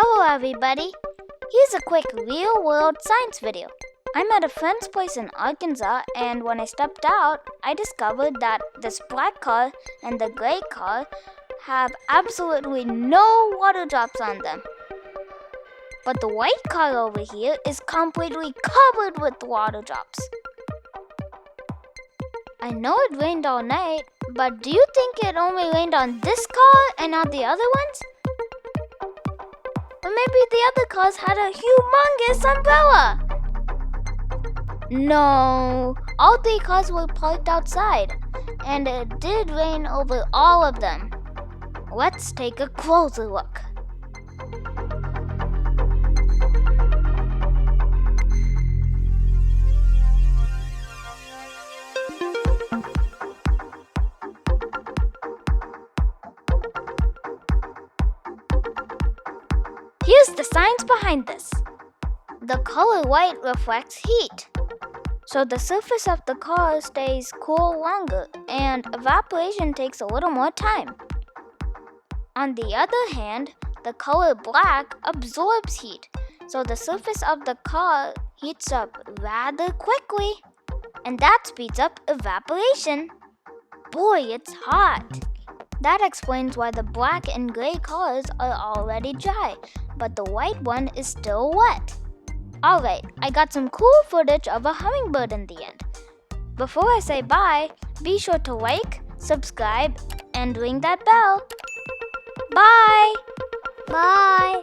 Hello everybody! Here's a quick real-world science video. I'm at a friend's place in Arkansas, and when I stepped out, I discovered that this black car and the gray car have absolutely no water drops on them. But the white car over here is completely covered with water drops. I know it rained all night, but do you think it only rained on this car and not the other ones? Or maybe the other cars had a humongous umbrella. No, all three cars were parked outside, and it did rain over all of them. Let's take a closer look. Here's the science behind this. The color white reflects heat, so the surface of the car stays cool longer and evaporation takes a little more time. On the other hand, the color black absorbs heat, so the surface of the car heats up rather quickly, and that speeds up evaporation. Boy, it's hot! That explains why the black and gray cars are already dry, but the white one is still wet. Alright, I got some cool footage of a hummingbird in the end. Before I say bye, be sure to like, subscribe, and ring that bell. Bye! Bye!